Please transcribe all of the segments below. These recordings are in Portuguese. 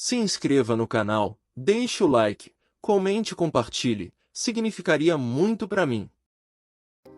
Se inscreva no canal, deixe o like, comente e compartilhe, significaria muito para mim.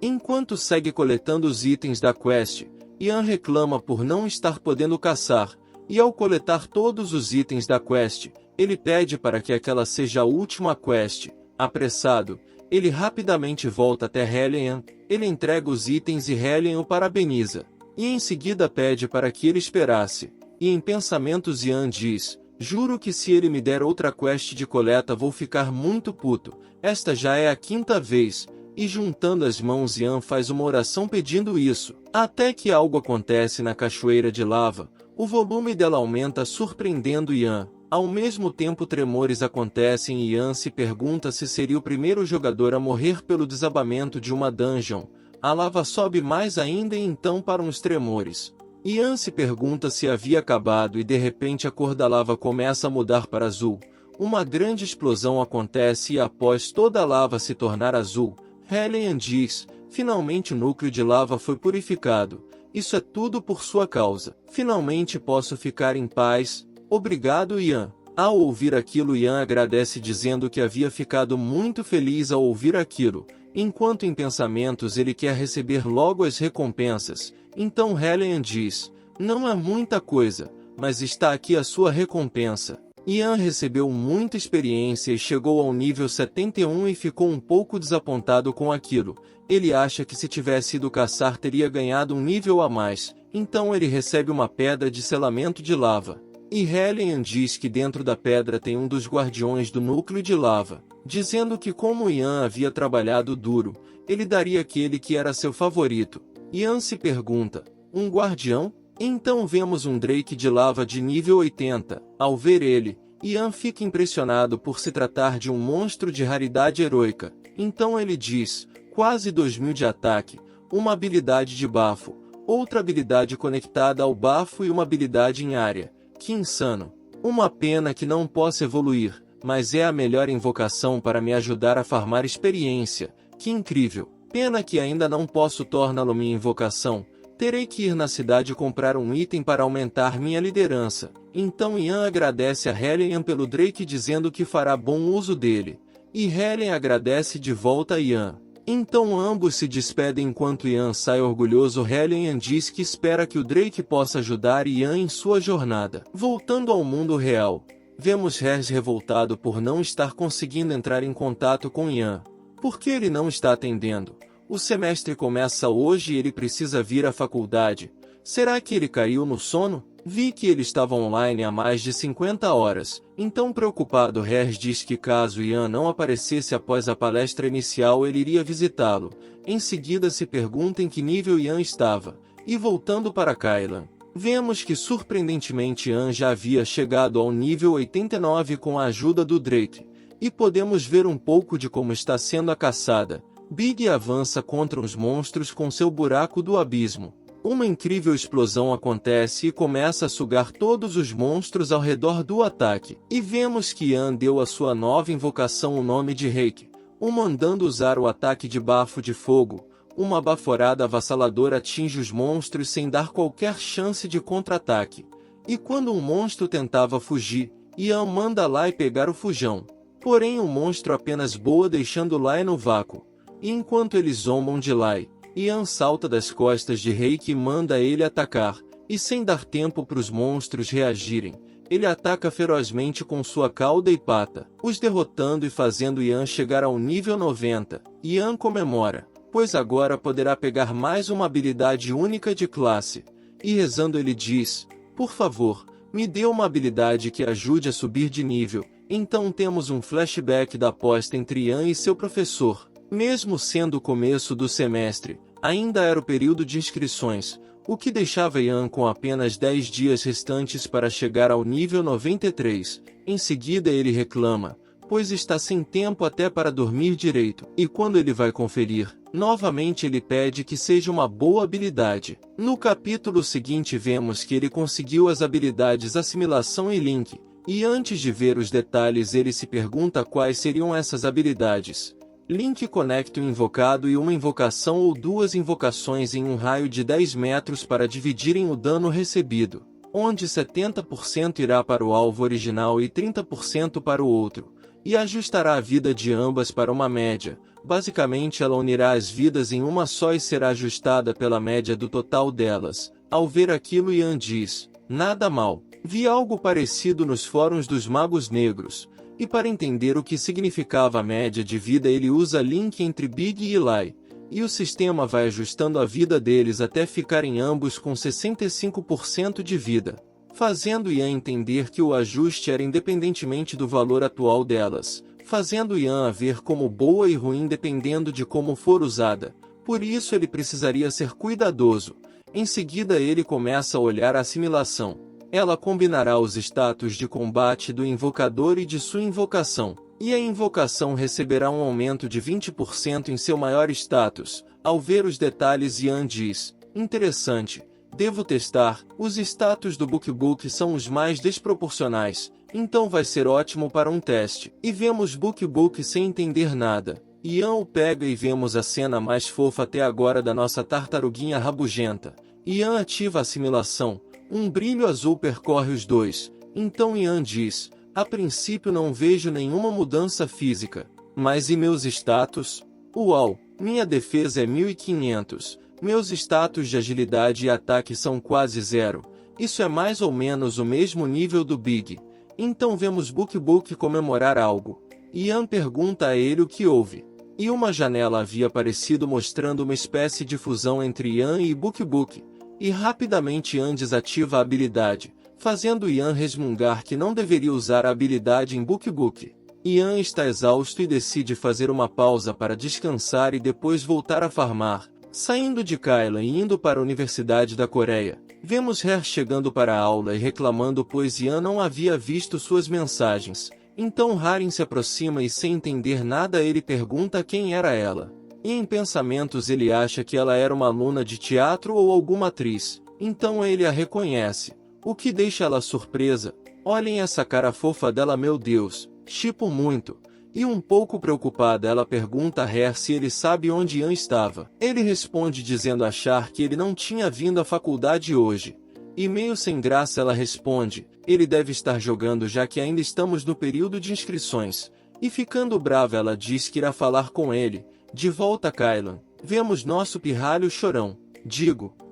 Enquanto segue coletando os itens da quest, Ian reclama por não estar podendo caçar, e ao coletar todos os itens da quest, ele pede para que aquela seja a última quest. Apressado, ele rapidamente volta até Hellion, ele entrega os itens e Hellion o parabeniza, e em seguida pede para que ele esperasse, e em pensamentos Ian diz: juro que se ele me der outra quest de coleta vou ficar muito puto, esta já é a 5ª vez, e juntando as mãos Ian faz uma oração pedindo isso, até que algo acontece na cachoeira de lava, o volume dela aumenta surpreendendo Ian. Ao mesmo tempo tremores acontecem e Ian se pergunta se seria o primeiro jogador a morrer pelo desabamento de uma dungeon. A lava sobe mais ainda e então param os tremores. Ian se pergunta se havia acabado e de repente a cor da lava começa a mudar para azul. Uma grande explosão acontece e após toda a lava se tornar azul, Hellion diz: finalmente o núcleo de lava foi purificado. Isso é tudo por sua causa. Finalmente posso ficar em paz. Obrigado, Ian. Ao ouvir aquilo, Ian agradece dizendo que havia ficado muito feliz ao ouvir aquilo, enquanto em pensamentos ele quer receber logo as recompensas. Então Hellion diz: não é muita coisa, mas está aqui a sua recompensa. Ian recebeu muita experiência e chegou ao nível 71 e ficou um pouco desapontado com aquilo. Ele acha que se tivesse ido caçar teria ganhado um nível a mais, então ele recebe uma pedra de selamento de lava. E Hellion diz que dentro da pedra tem um dos guardiões do núcleo de lava, dizendo que como Ian havia trabalhado duro, ele daria aquele que era seu favorito. Ian se pergunta: um guardião? Então vemos um Drake de lava de nível 80. Ao ver ele, Ian fica impressionado por se tratar de um monstro de raridade heroica. Então ele diz: quase 2000 de ataque, uma habilidade de bafo, outra habilidade conectada ao bafo e uma habilidade em área. Que insano! Uma pena que não possa evoluir, mas é a melhor invocação para me ajudar a farmar experiência. Que incrível! Pena que ainda não posso torná-lo minha invocação. Terei que ir na cidade comprar um item para aumentar minha liderança. Então Ian agradece a Hellion pelo Drake dizendo que fará bom uso dele. E Hellion agradece de volta a Ian. Então ambos se despedem enquanto Ian sai orgulhoso. Hellion diz que espera que o Drake possa ajudar Ian em sua jornada. Voltando ao mundo real, vemos Hers revoltado por não estar conseguindo entrar em contato com Ian. Por que ele não está atendendo? O semestre começa hoje e ele precisa vir à faculdade. Será que ele caiu no sono? Vi que ele estava online há mais de 50 horas. Então preocupado, Hers diz que caso Ian não aparecesse após a palestra inicial ele iria visitá-lo. Em seguida se pergunta em que nível Ian estava. E voltando para Kylan, vemos que surpreendentemente Ian já havia chegado ao nível 89 com a ajuda do Drake. E podemos ver um pouco de como está sendo a caçada. Big avança contra os monstros com seu buraco do abismo. Uma incrível explosão acontece e começa a sugar todos os monstros ao redor do ataque. E vemos que Ian deu à sua nova invocação o nome de Reiki, o mandando usar o ataque de bafo de fogo. Uma baforada avassaladora atinge os monstros sem dar qualquer chance de contra-ataque. E quando um monstro tentava fugir, Ian manda Lai pegar o fujão. Porém o monstro apenas boa deixando Lai no vácuo. E enquanto eles zombam de Lai, Ian salta das costas de Reiki e manda ele atacar, e sem dar tempo para os monstros reagirem, ele ataca ferozmente com sua cauda e pata, os derrotando e fazendo Ian chegar ao nível 90. Ian comemora, pois agora poderá pegar mais uma habilidade única de classe. E rezando ele diz: por favor, me dê uma habilidade que ajude a subir de nível. Então temos um flashback da aposta entre Ian e seu professor. Mesmo sendo o começo do semestre, ainda era o período de inscrições, o que deixava Ian com apenas 10 dias restantes para chegar ao nível 93. Em seguida ele reclama, pois está sem tempo até para dormir direito. E quando ele vai conferir, novamente ele pede que seja uma boa habilidade. No capítulo seguinte vemos que ele conseguiu as habilidades Assimilação e Link, e antes de ver os detalhes ele se pergunta quais seriam essas habilidades. Link conecta um invocado e uma invocação ou duas invocações em um raio de 10 metros para dividirem o dano recebido. onde 70% irá para o alvo original e 30% para o outro, e ajustará a vida de ambas para uma média. Basicamente ela unirá as vidas em uma só e será ajustada pela média do total delas. Ao ver aquilo, Ian diz: nada mal. Vi algo parecido nos fóruns dos magos negros, e para entender o que significava a média de vida ele usa link entre Big e Eli, e o sistema vai ajustando a vida deles até ficarem ambos com 65% de vida, fazendo Ian entender que o ajuste era independentemente do valor atual delas, fazendo Ian a ver como boa e ruim dependendo de como for usada. Por isso ele precisaria ser cuidadoso. Em seguida ele começa a olhar a assimilação. Ela combinará os status de combate do invocador e de sua invocação, e a invocação receberá um aumento de 20% em seu maior status. Ao ver os detalhes, Ian diz: interessante, devo testar. Os status do BookBook são os mais desproporcionais, então vai ser ótimo para um teste. E vemos BookBook sem entender nada. Ian o pega e vemos a cena mais fofa até agora da nossa tartaruguinha rabugenta. Ian ativa a assimilação. Um brilho azul percorre os dois. Então Ian diz: a princípio não vejo nenhuma mudança física. Mas e meus status? Uau, minha defesa é 1500. Meus status de agilidade e ataque são quase zero. Isso é mais ou menos o mesmo nível do Big. Então vemos BookBook comemorar algo. Ian pergunta a ele o que houve. E uma janela havia aparecido mostrando uma espécie de fusão entre Ian e BookBook. E rapidamente Ian desativa a habilidade, fazendo Ian resmungar que não deveria usar a habilidade em BookBook. Ian está exausto e decide fazer uma pausa para descansar e depois voltar a farmar. Saindo de Kyla e indo para a Universidade da Coreia, vemos Her chegando para a aula e reclamando pois Ian não havia visto suas mensagens. Então Harin se aproxima e sem entender nada ele pergunta quem era ela. E em pensamentos ele acha que ela era uma aluna de teatro ou alguma atriz. Então ele a reconhece, o que deixa ela surpresa. Olhem essa cara fofa dela, meu Deus, shippo muito. E um pouco preocupada ela pergunta a Her se ele sabe onde Ian estava. Ele responde dizendo achar que ele não tinha vindo à faculdade hoje. E meio sem graça ela responde: ele deve estar jogando já que ainda estamos no período de inscrições. E ficando brava ela diz que irá falar com ele. De volta a Kylan, vemos nosso pirralho chorão,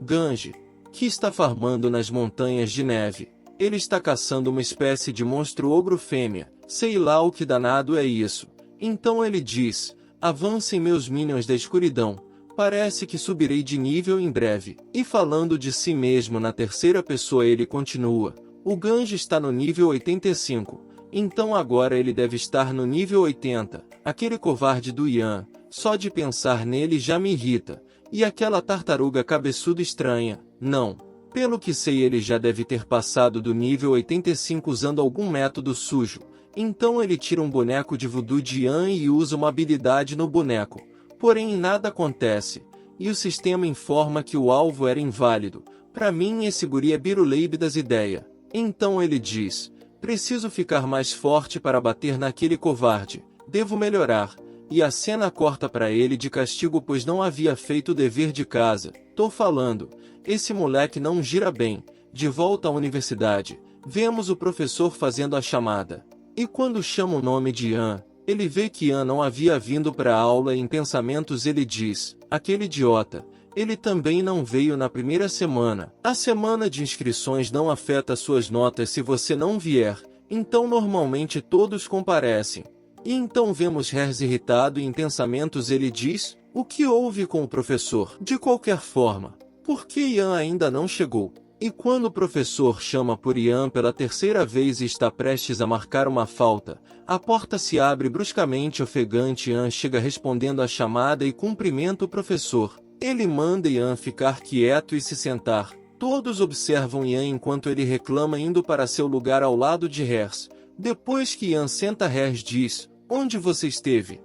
Ganji, que está farmando nas montanhas de neve. Ele está caçando uma espécie de monstro ogro fêmea, sei lá o que danado é isso. Então ele diz: avancem meus minions da escuridão, parece que subirei de nível em breve. E falando de si mesmo na terceira pessoa ele continua: o Ganji está no nível 85, então agora ele deve estar no nível 80. Aquele covarde do Ian, só de pensar nele já me irrita. E aquela tartaruga cabeçuda estranha, não. Pelo que sei ele já deve ter passado do nível 85 usando algum método sujo. Então ele tira um boneco de voodoo de Ian e usa uma habilidade no boneco. Porém nada acontece. E o sistema informa que o alvo era inválido. Pra mim esse guri é biruleibe das ideias. Então ele diz: preciso ficar mais forte para bater naquele covarde. Devo melhorar. E a cena corta para ele de castigo pois não havia feito o dever de casa. Tô falando, esse moleque não gira bem. De volta à universidade, vemos o professor fazendo a chamada. E quando chama o nome de Ian, ele vê que Ian não havia vindo para a aula e em pensamentos ele diz: aquele idiota, ele também não veio na primeira semana. A semana de inscrições não afeta suas notas se você não vier, então normalmente todos comparecem. E então vemos Hers irritado e em pensamentos ele diz: o que houve com o professor? De qualquer forma, por que Ian ainda não chegou? E quando o professor chama por Ian pela terceira vez e está prestes a marcar uma falta, a porta se abre bruscamente ofegante. Ian chega respondendo à chamada e cumprimenta o professor. Ele manda Ian ficar quieto e se sentar. Todos observam Ian enquanto ele reclama indo para seu lugar ao lado de Hers. Depois que Ian senta, Hers diz: onde você esteve?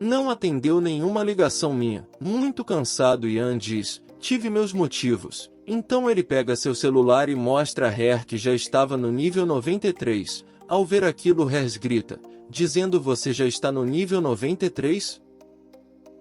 Não atendeu nenhuma ligação minha. Muito cansado, Ian diz: tive meus motivos. Então ele pega seu celular e mostra a Her que já estava no nível 93. Ao ver aquilo, Hers grita, dizendo: você já está no nível 93?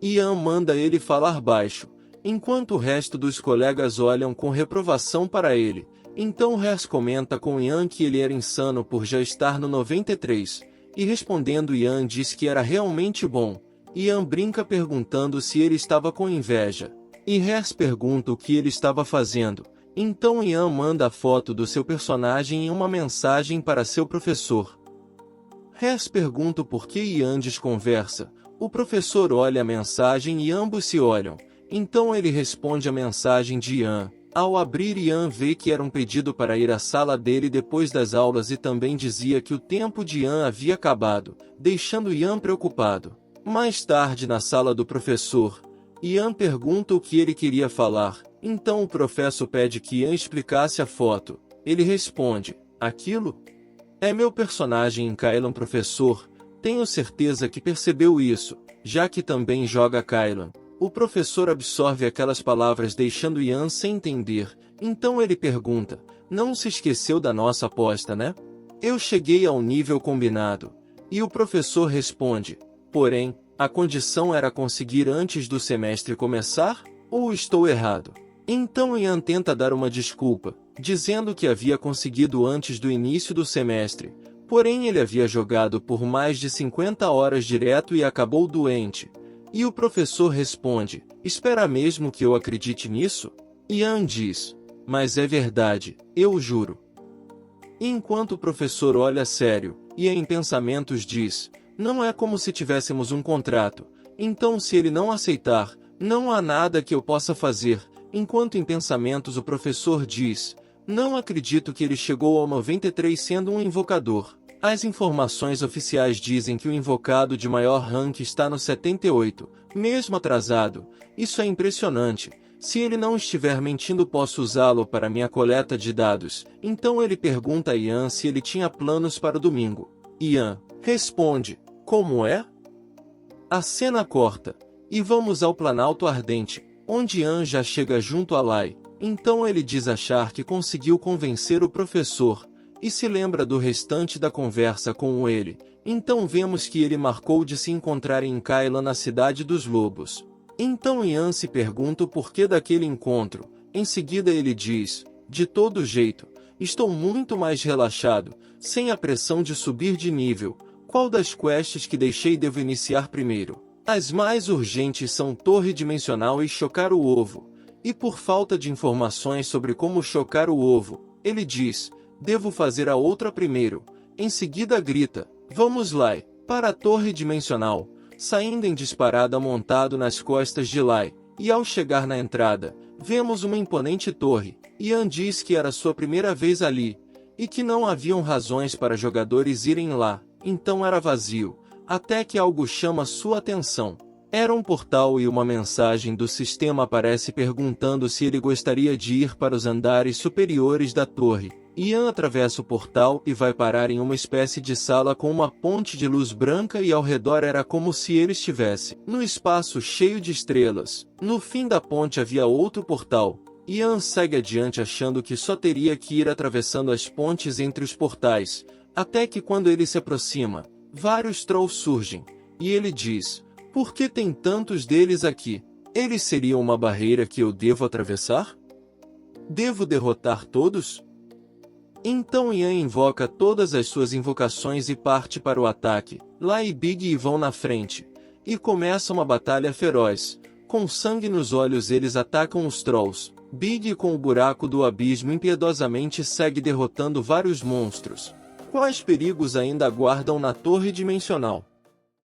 Ian manda ele falar baixo, enquanto o resto dos colegas olham com reprovação para ele. Então Hers comenta com Ian que ele era insano por já estar no 93, e respondendo Ian diz que era realmente bom. Ian brinca perguntando se ele estava com inveja, e Hers pergunta o que ele estava fazendo. Então Ian manda a foto do seu personagem em uma mensagem para seu professor. Hers pergunta por que Ian desconversa. O professor olha a mensagem e ambos se olham. Então ele responde a mensagem de Ian. Ao abrir, Ian vê que era um pedido para ir à sala dele depois das aulas e também dizia que o tempo de Ian havia acabado, deixando Ian preocupado. Mais tarde, na sala do professor, Ian pergunta o que ele queria falar. Então o professor pede que Ian explicasse a foto. Ele responde: aquilo é meu personagem em Kylan, professor. Tenho certeza que percebeu isso, já que também joga Kylan. O professor absorve aquelas palavras deixando Ian sem entender. Então ele pergunta: não se esqueceu da nossa aposta, né? Eu cheguei ao nível combinado. E o professor responde: porém, a condição era conseguir antes do semestre começar? Ou estou errado? Então Ian tenta dar uma desculpa, dizendo que havia conseguido antes do início do semestre. Porém ele havia jogado por mais de 50 horas direto e acabou doente. E o professor responde: espera mesmo que eu acredite nisso? Ian diz: mas é verdade, eu juro. Enquanto o professor olha sério, Ian em pensamentos diz: não é como se tivéssemos um contrato. Então se ele não aceitar, não há nada que eu possa fazer. Enquanto em pensamentos o professor diz: não acredito que ele chegou ao 93 sendo um invocador. As informações oficiais dizem que o invocado de maior rank está no 78, mesmo atrasado. Isso é impressionante. Se ele não estiver mentindo, posso usá-lo para minha coleta de dados. Então ele pergunta a Ian se ele tinha planos para o domingo. Ian responde: como é? A cena corta, e vamos ao Planalto Ardente, onde Ian já chega junto a Lai. Então ele diz achar que conseguiu convencer o professor, e se lembra do restante da conversa com ele. Então vemos que ele marcou de se encontrar em Kylan, na Cidade dos Lobos. Então Ian se pergunta o porquê daquele encontro. Em seguida ele diz: de todo jeito, estou muito mais relaxado, sem a pressão de subir de nível. Qual das quests que deixei devo iniciar primeiro? As mais urgentes são Torre Dimensional e Chocar o Ovo. E por falta de informações sobre como chocar o ovo, ele diz: devo fazer a outra primeiro. Em seguida grita: vamos Lai, para a Torre Dimensional, saindo em disparada montado nas costas de Lai. E ao chegar na entrada, vemos uma imponente torre. Ian diz que era sua primeira vez ali, e que não haviam razões para jogadores irem lá, então era vazio, até que algo chama sua atenção. Era um portal e uma mensagem do sistema aparece perguntando se ele gostaria de ir para os andares superiores da torre. Ian atravessa o portal e vai parar em uma espécie de sala com uma ponte de luz branca e ao redor era como se ele estivesse no espaço cheio de estrelas. No fim da ponte havia outro portal. Ian segue adiante achando que só teria que ir atravessando as pontes entre os portais, até que quando ele se aproxima, vários trolls surgem, e ele diz: por que tem tantos deles aqui? Eles seriam uma barreira que eu devo atravessar? Devo derrotar todos? Então Ian invoca todas as suas invocações e parte para o ataque. Lai e Big vão na frente. E começa uma batalha feroz. Com sangue nos olhos eles atacam os trolls. Big com o buraco do abismo impiedosamente segue derrotando vários monstros. Quais perigos ainda aguardam na Torre Dimensional?